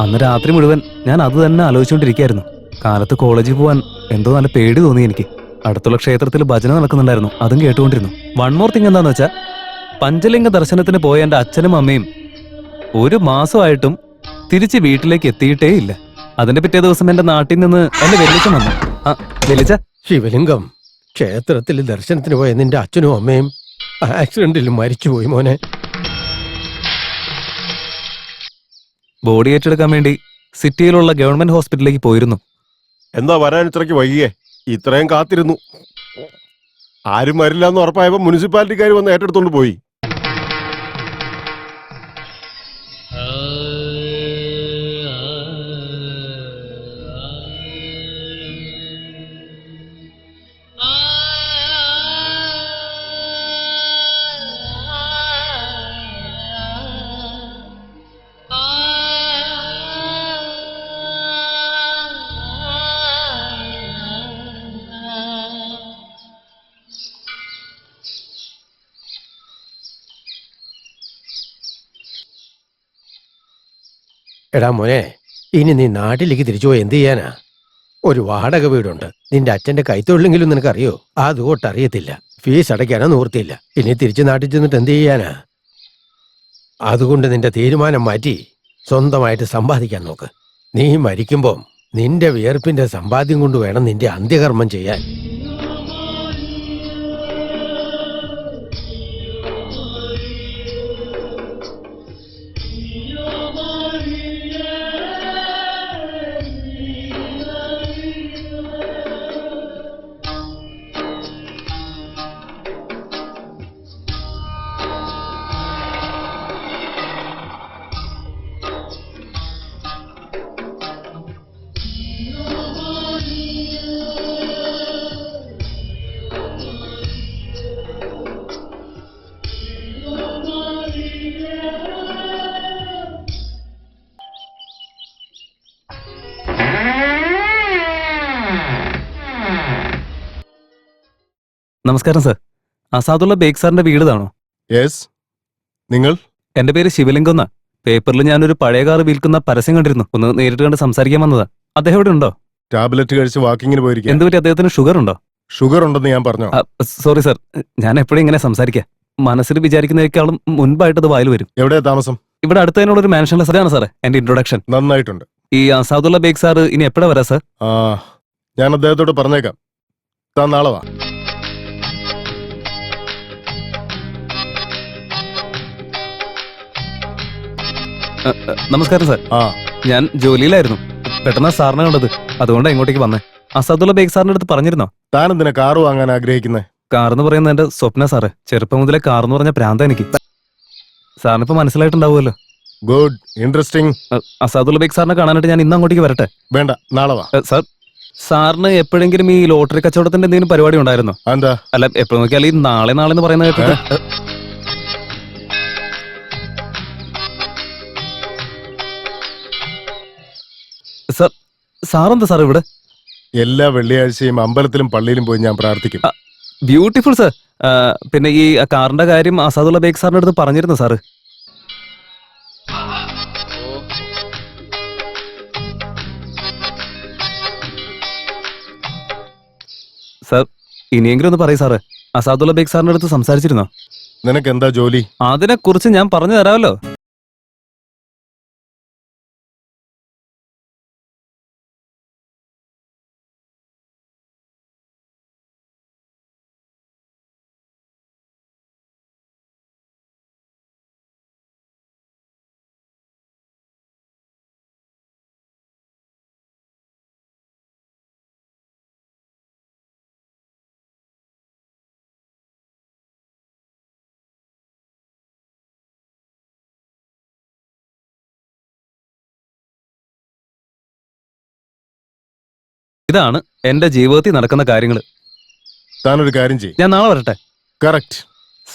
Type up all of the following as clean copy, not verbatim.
അന്ന് രാത്രി മുഴുവൻ ഞാൻ അത് തന്നെ ആലോചിച്ചുകൊണ്ടിരിക്കുകയായിരുന്നു. കാലത്ത് കോളേജിൽ പോവാൻ എന്തോ നല്ല പേടി തോന്നി എനിക്ക്. അടുത്തുള്ള ക്ഷേത്രത്തിൽ ഭജന നടക്കുന്നുണ്ടായിരുന്നു, അതും കേട്ടുകൊണ്ടിരുന്നു. വൺ മോർ തിങ് എന്താന്ന് വെച്ചാൽ, പഞ്ചലിംഗ ദർശനത്തിന് പോയ എൻ്റെ അച്ഛനും അമ്മയും ഒരു മാസമായിട്ടും തിരിച്ച് വീട്ടിലേക്ക് എത്തിയിട്ടേ ഇല്ല. അതിന്റെ പിറ്റേ ദിവസം എന്റെ നാട്ടിൽ നിന്ന് എന്റെ വെല്ലിച്ചൻ വന്നു. വെല്ലിച്ച, ശിവലിംഗം, ക്ഷേത്രത്തിൽ ദർശനത്തിന് പോയ നിന്റെ അച്ഛനും അമ്മയും ആക്സിഡന്റിൽ മരിച്ചുപോയി മോനെ. ബോഡി ഏറ്റെടുക്കാൻ വേണ്ടി സിറ്റിയിലുള്ള ഗവൺമെന്റ് ഹോസ്പിറ്റലിലേക്ക് പോയിരുന്നു. എന്താ വരാൻ ഇത്രയ്ക്ക് വൈകിയേ? ഇത്രയും കാത്തിരുന്നു. ആരും വരില്ല എന്ന് ഉറപ്പായപ്പോ മുനിസിപ്പാലിറ്റിക്കാർ വന്ന് ഏറ്റെടുത്തോണ്ട് പോയി. എടാ മോനെ, ഇനി നീ നാട്ടിലേക്ക് തിരിച്ചു പോയി എന്ത് ചെയ്യാനാ? ഒരു വാടക വീടുണ്ട്. നിന്റെ അച്ഛന്റെ കൈത്തൊഴിലെങ്കിലും നിനക്കറിയോ? അതുകൊട്ടറിയത്തില്ല. ഫീസ് അടയ്ക്കാനോ നിവൃത്തിയില്ല. ഇനി തിരിച്ച് നാട്ടിൽ ചെന്നിട്ട് എന്ത് ചെയ്യാനാ? അതുകൊണ്ട് നിന്റെ തീരുമാനം മാറ്റി സ്വന്തമായിട്ട് സമ്പാദിക്കാൻ നോക്ക്. നീ മരിക്കുമ്പം നിന്റെ വിയർപ്പിന്റെ സമ്പാദ്യം കൊണ്ട് വേണം നിന്റെ അന്ത്യകർമ്മം ചെയ്യാൻ. നമസ്കാരം സർ. അസാദുള്ള ബേഗ് സാറിന്റെ വീടാണോ? യെസ്. നിങ്ങൾ? എന്റെ പേര് ശിവലിംഗം എന്നാ. പേപ്പറിൽ ഞാനൊരു പഴയ കാർ വിൽക്കുന്ന പരസ്യം കണ്ടിരുന്നു. ഒന്ന് നേരിട്ട് കണ്ട് സംസാരിക്കാൻ വന്നതാ. അദ്ദേഹം ഇവിടെ ഉണ്ടോ? ടാബ്ലറ്റ് കഴിച്ച് വാക്കിങ്ങിന് പോയിരിക്കും. എന്തുപറ്റി, അദ്ദേഹത്തിന് ഷുഗർ ഉണ്ടോ? ഷുഗർ ഉണ്ടെന്ന് ഞാൻ പറഞ്ഞോ? സോറി സർ, ഞാൻ എപ്പോഴും ഇങ്ങനെ സംസാരിക്കാം. മനസ്സിൽ വിചാരിക്കുന്നതിനേക്കാളും മുൻപായിട്ട് അത് വായിൽ വരും. എവിടെയാ താമസം? ഇവിടെ അടുത്ത് തന്നെയുള്ള ഒരു മാൻഷനിലെ സാറാണ് സാറേ എന്റെ ഇൻട്രൊഡക്ഷൻ. നന്നായിട്ടുണ്ട്. ഈ അസാദുള്ള ബേഗ് സാർ ഇനി എപ്പോഴാ വരാ സർ? ഞാൻ അദ്ദേഹത്തോട് പറഞ്ഞേക്കാം. താൻ നാളെ വാ. നമസ്കാരം സാർ. ഞാൻ ജോലിയിലായിരുന്നു. പെട്ടെന്ന് സാറിനെ കണ്ടത്, അതുകൊണ്ടാണ് ഇങ്ങോട്ടേക്ക് വന്നേ. അസാദുള്ള ബേഗ് സാറിന്റെ അടുത്ത് പറഞ്ഞിരുന്നോ? താൻ എന്തിനാ കാറ് വാങ്ങാൻ ആഗ്രഹിക്കുന്നത്? കാർ എന്ന് പറയുന്നത് എന്റെ സ്വപ്ന സാറേ. ചെറുപ്പം മുതലേ കാർ എന്ന് പറഞ്ഞ പ്രാന്ത എനിക്ക്. സാറിന് ഇപ്പൊ മനസ്സിലായിട്ടുണ്ടാവുമല്ലോ. Good, interesting. അസാദുള്ള ബേഗ് സാറിനെ കാണാനായിട്ട് ഞാൻ ഇന്ന് അങ്ങോട്ടേക്ക് വരട്ടെ? വേണ്ട, നാളെ വാ. സാർ, സാറിന് എപ്പോഴെങ്കിലും ഈ ലോട്ടറി കച്ചവടത്തിന്റെ എന്തെങ്കിലും പരിപാടി ഉണ്ടായിരുന്നോ? എന്താ? അല്ല, എപ്പോഴും നോക്കിയാൽ ഈ നാളെ നാളെ എന്ന് പറയുന്നത് കേട്ടിട്ട്. സാർ, സാറെന്താ സാർ ഇവിടെ? എല്ലാ വെള്ളിയാഴ്ചയും അമ്പലത്തിലും പള്ളിയിലും പോയി ഞാൻ പ്രാർത്ഥിക്കും. Beautiful sir. പിന്നെ ഈ കാറിന്റെ കാര്യം അസാദുള്ള ബേഗ് സാറിന്റെ അടുത്ത് പറഞ്ഞിരുന്നു സാറ്? സാർ, ഇനിയെങ്കിലും ഒന്ന് പറയൂ സാറ്. അസാദുള്ള ബേഗ് സാറിന്റെ അടുത്ത് സംസാരിച്ചിരുന്നോ? നിനക്ക് എന്താ ജോലി? അതിനെ കുറിച്ച് ഞാൻ പറഞ്ഞു തരാമല്ലോ. ഇതാണ് എന്റെ ജീവിതത്തിൽ നടക്കുന്ന കാര്യങ്ങൾ. താനൊരു കാര്യം ചെയ്യും. ഞാൻ നാളെ വരട്ടെ? Correct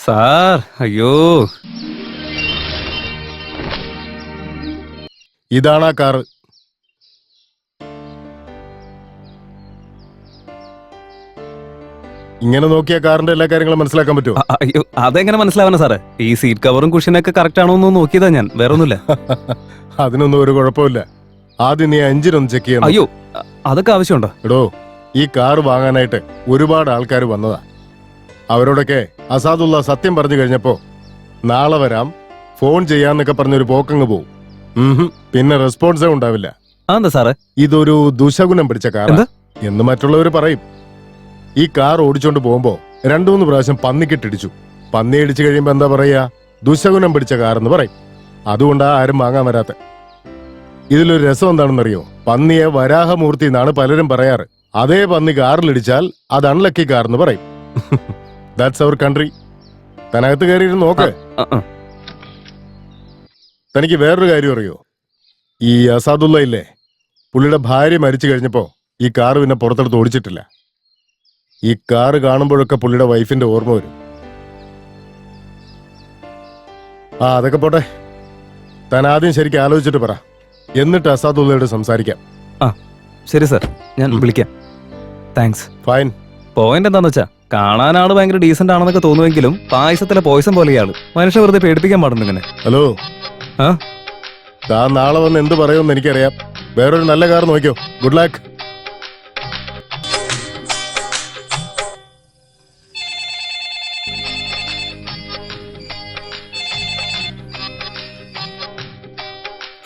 sir. അയ്യോ, ഇതാണ് ആ കാറ്. ഇങ്ങനെ നോക്കിയ കാറിന്റെ എല്ലാ കാര്യങ്ങളും മനസ്സിലാക്കാൻ പറ്റുമോ? അയ്യോ അതെങ്ങനെ മനസ്സിലാവാനാ സാറേ? ഈ സീറ്റ് കവറും കുഷനൊക്കെ കറക്റ്റ് ആണോ എന്ന് നോക്കിയതാ ഞാൻ, വേറെ ഒന്നുമില്ല. അതിനൊന്നും ഒരു കുഴപ്പമില്ല. ആദ്യം നീ എഞ്ചിനൊന്ന് ചെക്ക് ചെയ്യണം. അയ്യോ അതൊക്കെ ആവശ്യമുണ്ടോ? എടോ, ഈ കാർ വാങ്ങാനായിട്ട് ഒരുപാട് ആൾക്കാർ വന്നതാ. അവരോടൊക്കെ അസാദുള്ള സത്യം പറഞ്ഞു കഴിഞ്ഞപ്പോ നാളെ വരാം, ഫോൺ ചെയ്യാന്നൊക്കെ പറഞ്ഞൊരു പോക്കങ്ങ് പോവും. പിന്നെ റെസ്പോൺസേ ഉണ്ടാവില്ല. എന്താ സാറേ? ഇതൊരു ദുശകുനം പിടിച്ച കാർ എന്ന് മറ്റുള്ളവർ പറയും. ഈ കാർ ഓടിച്ചോണ്ട് പോകുമ്പോ 2-3 പ്രാവശ്യം പന്നിക്കിട്ടിടിച്ചു. പന്നി ഇടിച്ചു കഴിയുമ്പോ എന്താ പറയാ? ദുശകുനം പിടിച്ച കാർ എന്ന് പറയും. അതുകൊണ്ടാ ആരും വാങ്ങാൻ വരാത്ത. ഇതിലൊരു രസം എന്താണെന്നറിയോ? പന്നിയെ വരാഹമൂർത്തി എന്നാണ് പലരും പറയാറ്. അതേ പന്നി കാറിലിടിച്ചാൽ അത് അൺലക്കി കാർ എന്ന് പറയും. That's our country. തനകത്ത് കയറിയിരുന്ന് നോക്ക്. തനിക്ക് വേറൊരു കാര്യം അറിയോ? ഈ അസാദുള്ള ഇല്ലേ, പുള്ളിയുടെ ഭാര്യ മരിച്ചു കഴിഞ്ഞപ്പോ ഈ കാറ് പിന്നെ പുറത്തെടുത്ത് ഓടിച്ചിട്ടില്ല. ഈ കാറ് കാണുമ്പോഴൊക്കെ പുള്ളിയുടെ വൈഫിന്റെ ഓർമ്മ വരും. അതൊക്കെ പോട്ടെ. താൻ ആദ്യം ശരിക്കും ആലോചിച്ചിട്ട് പറ, എന്നിട്ട് അസാദുള്ളയോട് സംസാരിക്കാം. ശരി സാർ, ഞാൻ വിളിക്കാം. താങ്ക്സ്. ഫൈൻ. പോയിന്റ് എന്താന്ന് വെച്ചാ, കാണാൻ ആള് ഭയങ്കര ഡീസന്റ് ആണെന്നൊക്കെ തോന്നുമെങ്കിലും പായസത്തിലെ പോയിസം പോലെ ഇയാള്. മനുഷ്യ വെറുതെ പേടിപ്പിക്കാൻ പാടുന്നു ഇങ്ങനെ. ഹലോ, ആ താൻ നാളെ വന്ന് എന്ത് പറയുമെന്ന് എനിക്കറിയാം. വേറൊരു നല്ല കാർ നോക്കിയോ. Good luck.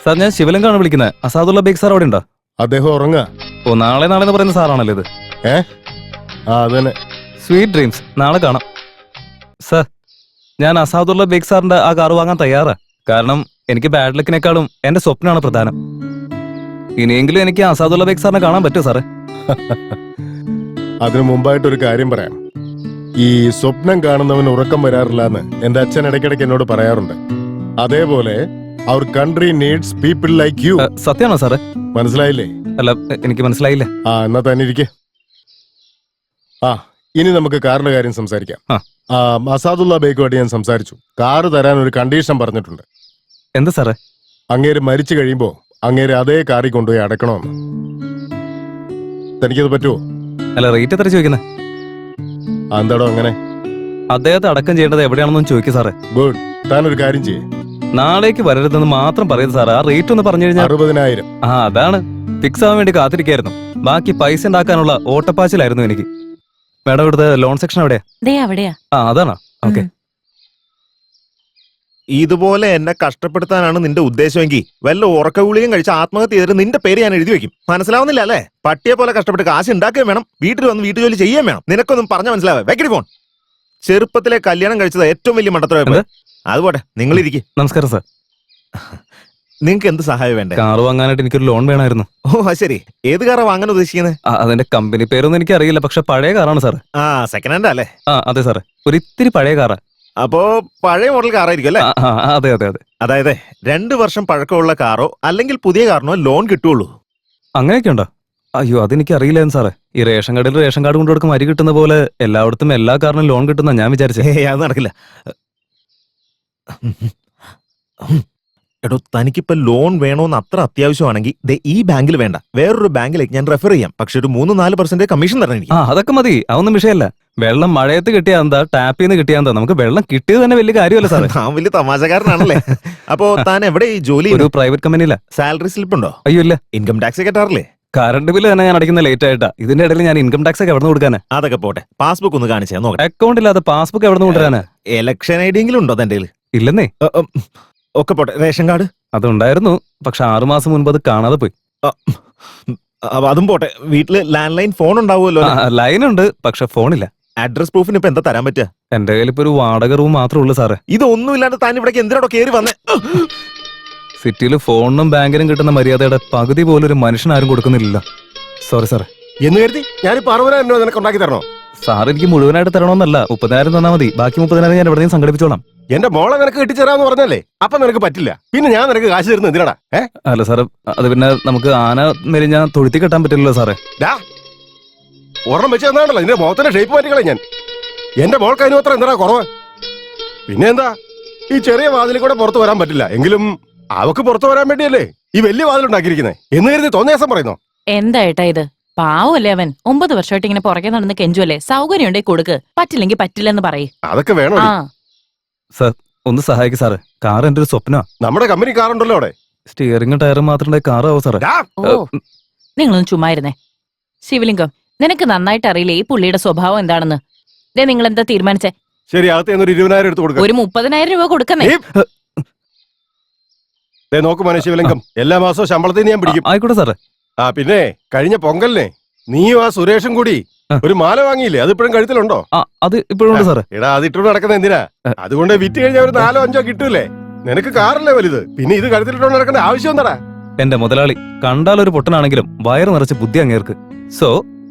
സാർ, ഞാൻ ശിവലിംഗാണ് വിളിക്കുന്നത്. അസാദുള്ള ബേഗ് സാർ അവിടെ ഉണ്ടോ? അദ്ദേഹം ഉറങ്ങാ. ഓ, നാളെ എന്ന് പറയുന്ന സാറാണല്ലോ ഇത്. അതന്നെ. Sweet dreams. നാളെ കാണാം സാർ. ഞാൻ അസാദുള്ള ബേഗ് സാറിന്റെ ആ കാർ വാങ്ങാൻ തയ്യാറാ. കാരണം എനിക്ക് ബാഡ് ലക്കിനേക്കാളും എന്റെ സ്വപ്നമാണ് പ്രധാനം. ഇനിയെങ്കിലും എനിക്ക് അസാദുള്ള ബേഗ് സാറിനെ കാണാൻ പറ്റുമോ സാറേ? അതിനു മുമ്പായിട്ടൊരു കാര്യം പറയാം. ഈ സ്വപ്നം കാണുന്നവന് ഉറക്കം വരാറില്ല എന്ന് എന്റെ അച്ഛൻ ഇടയ്ക്കിടയ്ക്ക് എന്നോട് പറയാറുണ്ട്. അതേപോലെ അവർ country needs people like you. സത്യമാണോ സാറേ? മനസ്സിലായില്ലേ? അല്ല, എനിക്ക് മനസ്സിലായില്ല. എന്നാ തന്നെ ഇരിക്കെ. ഇനി നമുക്ക് കാറിന്റെ കാര്യം സംസാരിക്കാം. അസാദുള്ള ബേക്കുമായിട്ട് ഞാൻ സംസാരിച്ചു. കാറ് തരാൻ ഒരു കണ്ടീഷൻ പറഞ്ഞിട്ടുണ്ട്. എന്താ സാറേ? അങ്ങേര് മരിച്ചു കഴിയുമ്പോ അങ്ങേര് അതേ കാറിൽ കൊണ്ടുപോയി അടക്കണമെന്ന്. തനിക്കത് പറ്റുമോ? അല്ല, റേറ്റ് എത്ര ചോദിക്കുന്നത്? എന്താടോ അങ്ങനെ? അദ്ദേഹത്തെ അടക്കം ചെയ്യേണ്ടത് എവിടെയാണെന്നും ചോദിക്കും സാറേ. ഗുഡ്. താനൊരു കാര്യം ചെയ്യേ, നാളേക്ക് വരരുതെന്ന് മാത്രം പറയുന്നത് സാറേ. ആ റേറ്റ് ഒന്ന് പറഞ്ഞു കഴിഞ്ഞാൽ 60,000. അതാണ്. ഫിക്സ് ആവാൻ വേണ്ടി കാത്തിരിക്കായിരുന്നു. ബാക്കി പൈസ ഉണ്ടാക്കാനുള്ള ഓട്ടപ്പാച്ചിലായിരുന്നു എനിക്ക്. മാഡം, ഇവിടുത്തെ ലോൺ സെക്ഷൻ എവിടെയാ? അതാണോ? ഓക്കെ. ഇതുപോലെ എന്നെ കഷ്ടപ്പെടുത്താനാണ് നിന്റെ ഉദ്ദേശമെങ്കിൽ വല്ല ഉറക്ക ഗുളികയും കഴിച്ച് ആത്മഹത്യ ചെയ്തിട്ട് നിന്റെ പേര് ഞാൻ എഴുതി വെക്കും. മനസ്സിലാവുന്നില്ല അല്ലേ? പട്ടിയെ പോലെ കഷ്ടപ്പെട്ട് കാശ് ഉണ്ടാക്കുകയും വേണം, വീട്ടിൽ വന്ന് വീട്ടുജോലി ചെയ്യുകയും വേണം. നിനക്കൊന്നും പറഞ്ഞ മനസ്സിലാവേ? വെക്കടി ഫോൺ. ചെറുപ്പത്തിലെ കല്യാണം കഴിച്ചത് ഏറ്റവും വലിയ മണ്ടത്തരമായി. അതുപോട്ടെ, നിങ്ങൾ ഇരിക്കും. നമസ്കാരം സാർ. നിങ്ങൾക്ക് എന്ത് സഹായം വേണ്ടേ? കാർ വാങ്ങാനായിട്ട് എനിക്കൊരു ലോൺ വേണമായിരുന്നു. ഓ ശരി. ഏത് കാറാ വാങ്ങാൻ ഉദ്ദേശിക്കുന്നത്? അതിന്റെ കമ്പനി പേരൊന്നും എനിക്ക് അറിയില്ല, പക്ഷെ പഴയ കാറാണ് സാർ. സെക്കൻഡ് ഹാൻഡ് അല്ലേ? അതെ സാറേ, ഒരു ഇത്തിരി പഴയ കാറാ. അപ്പോ പഴയ മോഡൽ കാറായിരിക്കും അല്ലേ? അതെ അതെ അതെ. അതായത് 2 വർഷം പഴക്കമുള്ള കാറോ അല്ലെങ്കിൽ പുതിയ കാറിനോ ലോൺ കിട്ടുള്ളൂ. അങ്ങനെയൊക്കെ ഉണ്ടോ? അയ്യോ, അതെനിക്ക് അറിയില്ലായിരുന്നു സാറേ. ഈ റേഷൻ കാർഡിൽ റേഷൻ കാർഡ് കൊണ്ടു കൊടുക്കും അരി കിട്ടുന്ന പോലെ എല്ലായിടത്തും എല്ലാ കാറിനും ലോൺ കിട്ടുന്ന ഞാൻ വിചാരിച്ചേ. അത് നടക്കില്ല. എടോ, തനിക്കിപ്പോ ലോൺ വേണോന്ന് അത്ര അത്യാവശ്യമാണെങ്കിൽ ഈ ബാങ്കിൽ വേണ്ട, വേറൊരു ബാങ്കിലേക്ക് ഞാൻ റെഫർ ചെയ്യാം. പക്ഷെ ഒരു 3-4% കമ്മീഷൻ തരണം എനിക്ക്. അതൊക്കെ മതി, അതൊന്നും വിഷയമല്ല. വെള്ളം മഴയത്ത് കിട്ടിയാ എന്താ, ടാപ്പിൽ നിന്ന് കിട്ടിയാ എന്താ, നമുക്ക് വെള്ളം കിട്ടിയത് തന്നെ വലിയ കാര്യമല്ല സാറേ. താൻ വലിയ തമാശക്കാരനാണല്ലേ? അപ്പോ താൻ എവിടെ ഈ ജോലി? ഒരു പ്രൈവറ്റ് കമ്പനിയില്ല. സാലറി സ്ലിപ്പ് ഉണ്ടോ? അയ്യോ ഇല്ല. ഇൻകം ടാക്സ് കെട്ടാറില്ലേ? കറണ്ട് ബില്ല് തന്നെ ഞാൻ അടയ്ക്കുന്ന ലേറ്റ് ആയിട്ടാ. ഇതിന്റെ ഇടയിൽ ഞാൻ ഇൻകം ടാക്സ് ഒക്കെ എവിടെ നിന്ന് കൊടുക്കാനാ? അതൊക്കെ പോട്ടെ, പാസ്ബുക്ക് ഒന്ന് കാണിച്ചാ നോക്കാം. അക്കൗണ്ട് ഇല്ലാത്ത പാസ്ബുക്ക് എവിടെ നിന്ന് കൊണ്ടുവരാനാ? ഇലക്ഷൻ ഐ ഡി എങ്കിലും ഉണ്ടോ തന്റെ? ഇല്ലെന്നേ. ഒക്കെ പോട്ടെ, റേഷൻ കാർഡ് അതുണ്ടായിരുന്നു, പക്ഷെ 6 മാസം മുൻപ് അത് കാണാതെ പോയി. അതും പോട്ടെ, വീട്ടില് ലാൻഡ് ലൈൻ ഫോൺ ഉണ്ടാവുമല്ലോ? ലൈൻ ഉണ്ട്, പക്ഷെ ഫോണില്ല. അഡ്രസ് പ്രൂഫിന് ഇപ്പൊ എന്താ തരാൻ പറ്റുക? എന്റെ കയ്യിൽ ഇപ്പൊ ഒരു വാടക റൂം മാത്രമേ ഉള്ളൂ സാറേ. ഇതൊന്നും ഇല്ലാണ്ട് താൻ ഇവിടേക്ക് എന്തിനാടോ കയറി വന്നേ? സിറ്റിയിൽ ഫോണിനും ബാങ്കിനും കിട്ടുന്ന മര്യാദയുടെ പകുതി പോലും ഒരു മനുഷ്യനാരും കൊടുക്കുന്നില്ല. സോറി സാറേ. എന്ന് കരുതി ഞാനിപ്പോ 60,000 രൂപ നിനക്ക് ഉണ്ടാക്കി തരണോ? സാർ എനിക്ക് മുഴുവനായിട്ട് തരണമെന്നല്ല, 30,000 തന്നാൽ മതി. ബാക്കി 30,000 ഞാൻ എവിടെയും സംഘടിപ്പിച്ചോളാം. എന്റെ മോളെ നിനക്ക് കെട്ടിച്ചേരാന്ന് പറഞ്ഞല്ലേ? അപ്പൊ നിനക്ക് പറ്റില്ല. പിന്നെ ഞാൻ നിനക്ക് കാശ് തരുന്നത് എന്തിനാടാ? അല്ല സാറേ, അത് പിന്നെ നമുക്ക് ആന മെലിഞ്ഞാൽ തൊഴുത്തി കെട്ടാൻ പറ്റില്ലല്ലോ സാറേ. ഒരെണ്ണം വെച്ച് തന്നാണല്ലോ നിന്റെ മുഖത്തിന്റെ ഷേപ്പ് മാറ്റിക്കളെ ഞാൻ. എന്റെ മോൾക്ക് അതിന് അത്ര എന്താ കുറവ്? പിന്നെ എന്താ, ഈ ചെറിയ വാതിലിൽ കൂടെ പുറത്തു വരാൻ പറ്റില്ല എങ്കിലും അവക്ക് പുറത്തു വരാൻ വേണ്ടിയല്ലേ ഈ വലിയ വാതിൽ ഉണ്ടാക്കിയിരിക്കുന്നത് എന്ന് കരുതി തോന്നിയാസം പറയുന്നോ? എന്താ ഏട്ടാ ഇത്? പാവല്ലേ അവൻ 9 വർഷമായിട്ട് ഇങ്ങനെ പുറകെ നടന്ന് കെഞ്ചുവല്ലേ. സൗകര്യം ഉണ്ടെങ്കിൽ കൊടുക്ക്, പറ്റില്ലെങ്കിൽ പറ്റില്ലെന്ന് പറയ്. അതൊക്കെ വേണോ ആ ഒന്ന് സഹായിക്കും സാറ്. കാർ എന്റെ ഒരു സ്വപ്നമാ. നമ്മുടെ കമ്പനി കാർ ഉണ്ടല്ലോ അവിടെ. സ്റ്റിയറിംഗും ടയറും മാത്രമേ കാറാവോ സാറേ? ഡാ, ഓ നിങ്ങളൊന്ന് ചുമ്മായിരുന്നേ. ശിവലിംഗം, നിനക്ക് നന്നായിട്ട് അറിയില്ലേ ഈ പുള്ളിയുടെ സ്വഭാവം എന്താണെന്ന്. ദേ നിങ്ങൾ എന്താ തീരുമാനിച്ചേ? ശരി, അകത്ത് ഒരു 20,000 എടുത്ത് കൊടുക്കാം. ഒരു 30,000 രൂപ കൊടുക്കുന്നേ. നോക്ക് മോനെ ശിവലിംഗം, എല്ലാ മാസവും ശമ്പളത്തിൽ ഞാൻ പിടിക്കും. ആയിക്കോട്ടെ സാറേ. ആ പിന്നെ കഴിഞ്ഞ പൊങ്കലിനെ നീയും ആ സുരേഷും കൂടി ഒരു മാല വാങ്ങിയില്ലേ? അത് ഇപ്പോഴും കഴുത്തിലുണ്ടോ? അത് ഇപ്പോഴും ഉണ്ട് സാറേ. എടാ, അത് ഇട്ടോണ്ട് നടക്കുന്ന എന്തിനാ? അതുകൊണ്ട് വിറ്റ് കഴിഞ്ഞാൽ ഒരു 4-5 കിട്ടൂലേ? നിനക്ക് കാറല്ലേ വലുത്, പിന്നെ ഇത് കഴുത്തിലിട്ടോണ്ട് നടക്കേണ്ട ആവശ്യം എന്താടാ? എന്റെ മുതലാളി കണ്ടാൽ ഒരു പൊട്ടനാണെങ്കിലും വയറ് നിറച്ച് ബുദ്ധി അങ്ങേർക്ക്. സോ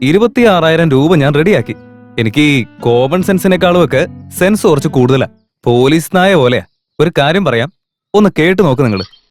26,000 രൂപ ഞാൻ റെഡിയാക്കി. എനിക്ക് ഈ കോമൺ സെൻസിനേക്കാളും ഒക്കെ സെൻസ് കുറച്ച് കൂടുതലാ. പോലീസ് നായ പോലെയാ. ഒരു കാര്യം പറയാം, ഒന്ന് കേട്ടു നോക്ക് നിങ്ങള്.